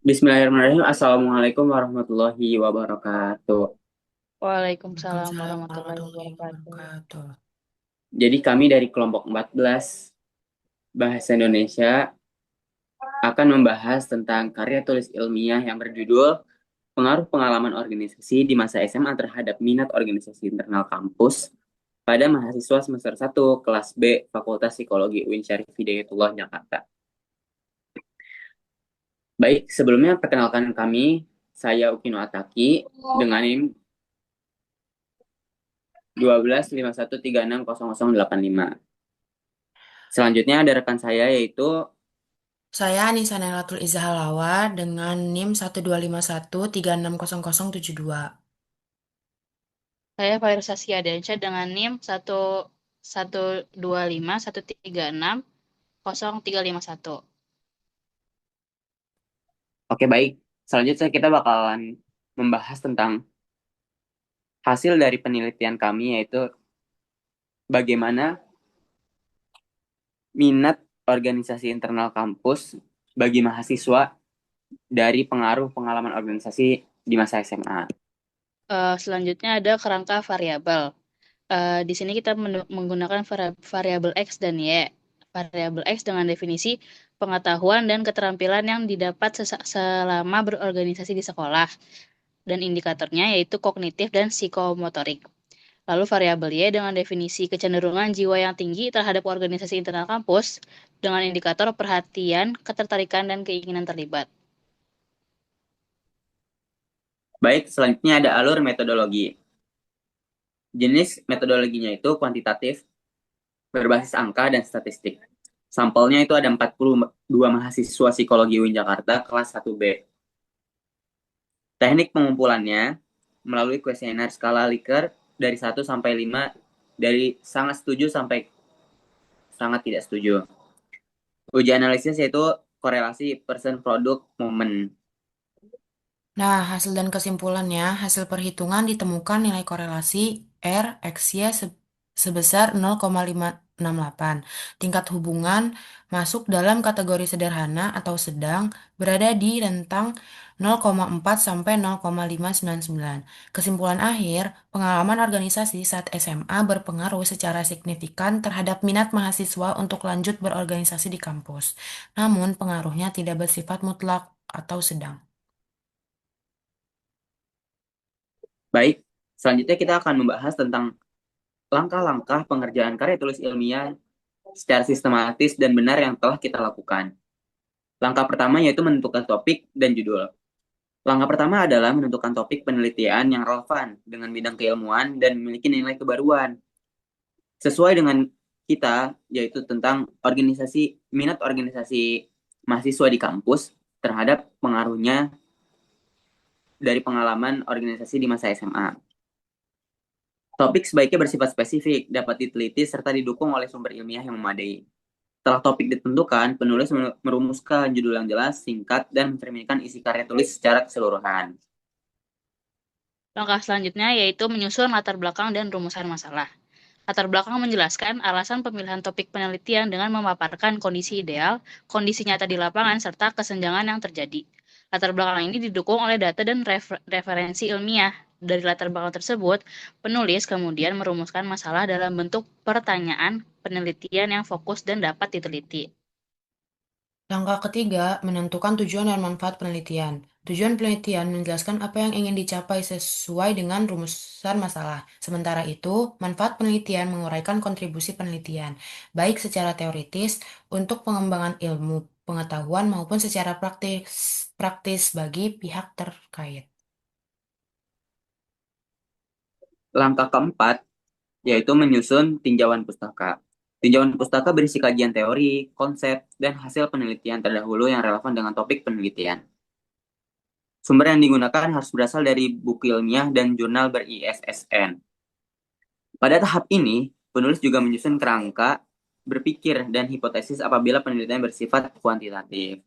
Bismillahirrahmanirrahim. Assalamualaikum warahmatullahi wabarakatuh. Waalaikumsalam Waalaikumsalam warahmatullahi warahmatullahi wabarakatuh. wabarakatuh. Jadi kami dari kelompok 14 Bahasa Indonesia akan membahas tentang karya tulis ilmiah yang berjudul Pengaruh Pengalaman Organisasi di Masa SMA terhadap Minat Organisasi Internal Kampus pada mahasiswa semester 1 kelas B Fakultas Psikologi UIN Syarif Hidayatullah Jakarta. Baik, sebelumnya perkenalkan kami, saya Ukino Ataki dengan NIM 1251360085. Selanjutnya ada rekan saya yaitu Saya Anissa Nailatul Izahalawa dengan NIM 1251360072. Saya Fairuza Siadansyah dengan NIM 1125136031. Oke, baik. Selanjutnya kita bakalan membahas tentang hasil dari penelitian kami, yaitu bagaimana minat organisasi internal kampus bagi mahasiswa dari pengaruh pengalaman organisasi di masa SMA. Selanjutnya ada kerangka variabel. Di sini kita menggunakan variabel X dan Y. Variabel X dengan definisi pengetahuan dan keterampilan yang didapat selama berorganisasi di sekolah. Dan indikatornya yaitu kognitif dan psikomotorik. Lalu variabel Y dengan definisi kecenderungan jiwa yang tinggi terhadap organisasi internal kampus dengan indikator perhatian, ketertarikan, dan keinginan terlibat. Baik, selanjutnya ada alur metodologi. Jenis metodologinya itu kuantitatif, berbasis angka dan statistik. Sampelnya itu ada 42 mahasiswa psikologi UIN Jakarta kelas 1B. Teknik pengumpulannya melalui kuesioner skala Likert dari 1 sampai 5, dari sangat setuju sampai sangat tidak setuju. Uji analisis yaitu korelasi person produk momen. Nah, hasil dan kesimpulannya, hasil perhitungan ditemukan nilai korelasi R, X, Y sebesar 0,568. Tingkat hubungan masuk dalam kategori sederhana atau sedang berada di rentang 0,4 sampai 0,599. Kesimpulan akhir, pengalaman organisasi saat SMA berpengaruh secara signifikan terhadap minat mahasiswa untuk lanjut berorganisasi di kampus. Namun, pengaruhnya tidak bersifat mutlak atau sedang. Baik, selanjutnya kita akan membahas tentang langkah-langkah pengerjaan karya tulis ilmiah secara sistematis dan benar yang telah kita lakukan. Langkah pertama yaitu menentukan topik dan judul. Langkah pertama adalah menentukan topik penelitian yang relevan dengan bidang keilmuan dan memiliki nilai kebaruan. Sesuai dengan kita, yaitu tentang minat organisasi mahasiswa di kampus terhadap pengaruhnya dari pengalaman organisasi di masa SMA. Topik sebaiknya bersifat spesifik, dapat diteliti, serta didukung oleh sumber ilmiah yang memadai. Setelah topik ditentukan, penulis merumuskan judul yang jelas, singkat, dan mencerminkan isi karya tulis secara keseluruhan. Langkah selanjutnya yaitu menyusun latar belakang dan rumusan masalah. Latar belakang menjelaskan alasan pemilihan topik penelitian dengan memaparkan kondisi ideal, kondisi nyata di lapangan, serta kesenjangan yang terjadi. Latar belakang ini didukung oleh data dan referensi ilmiah. Dari latar belakang tersebut, penulis kemudian merumuskan masalah dalam bentuk pertanyaan penelitian yang fokus dan dapat diteliti. Langkah ketiga, menentukan tujuan dan manfaat penelitian. Tujuan penelitian menjelaskan apa yang ingin dicapai sesuai dengan rumusan masalah. Sementara itu, manfaat penelitian menguraikan kontribusi penelitian, baik secara teoritis untuk pengembangan ilmu, pengetahuan maupun secara praktis bagi pihak terkait. Langkah keempat yaitu menyusun tinjauan pustaka. Tinjauan pustaka berisi kajian teori, konsep, dan hasil penelitian terdahulu yang relevan dengan topik penelitian. Sumber yang digunakan harus berasal dari buku ilmiah dan jurnal ber-ISSN. Pada tahap ini, penulis juga menyusun kerangka berpikir dan hipotesis apabila penelitian bersifat kuantitatif.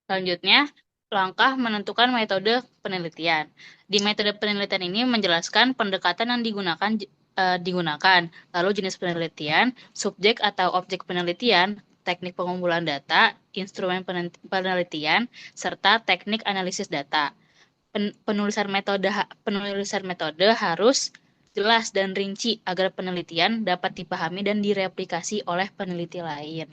Selanjutnya, langkah menentukan metode penelitian. Di metode penelitian ini menjelaskan pendekatan yang digunakan, lalu jenis penelitian, subjek atau objek penelitian, teknik pengumpulan data, instrumen penelitian, serta teknik analisis data. Penulisan metode harus jelas dan rinci agar penelitian dapat dipahami dan direplikasi oleh peneliti lain.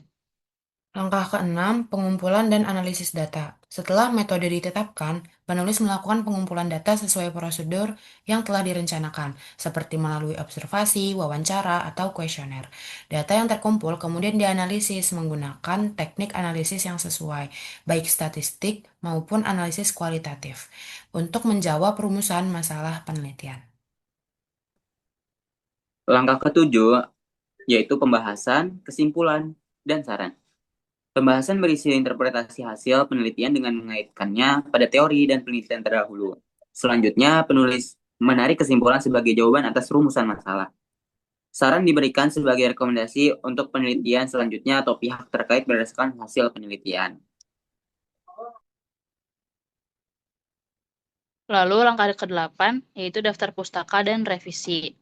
Langkah keenam, pengumpulan dan analisis data. Setelah metode ditetapkan, penulis melakukan pengumpulan data sesuai prosedur yang telah direncanakan, seperti melalui observasi, wawancara, atau kuesioner. Data yang terkumpul kemudian dianalisis menggunakan teknik analisis yang sesuai, baik statistik maupun analisis kualitatif, untuk menjawab rumusan masalah penelitian. Langkah ketujuh yaitu pembahasan, kesimpulan, dan saran. Pembahasan berisi interpretasi hasil penelitian dengan mengaitkannya pada teori dan penelitian terdahulu. Selanjutnya, penulis menarik kesimpulan sebagai jawaban atas rumusan masalah. Saran diberikan sebagai rekomendasi untuk penelitian selanjutnya atau pihak terkait berdasarkan hasil penelitian. Lalu langkah ke-8 yaitu daftar pustaka dan revisi.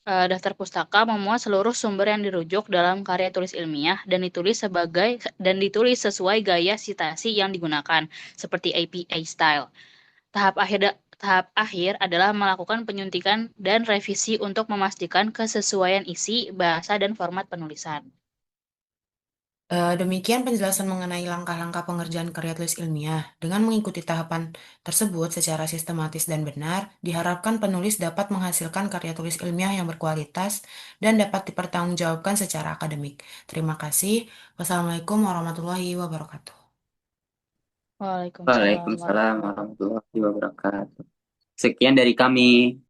Daftar pustaka memuat seluruh sumber yang dirujuk dalam karya tulis ilmiah dan ditulis sesuai gaya sitasi yang digunakan, seperti APA style. Tahap akhir adalah melakukan penyuntikan dan revisi untuk memastikan kesesuaian isi, bahasa, dan format penulisan. Demikian penjelasan mengenai langkah-langkah pengerjaan karya tulis ilmiah. Dengan mengikuti tahapan tersebut secara sistematis dan benar, diharapkan penulis dapat menghasilkan karya tulis ilmiah yang berkualitas dan dapat dipertanggungjawabkan secara akademik. Terima kasih. Wassalamualaikum warahmatullahi wabarakatuh. Waalaikumsalam Waalaikumsalam warahmatullahi wabarakatuh. warahmatullahi wabarakatuh. Sekian dari kami.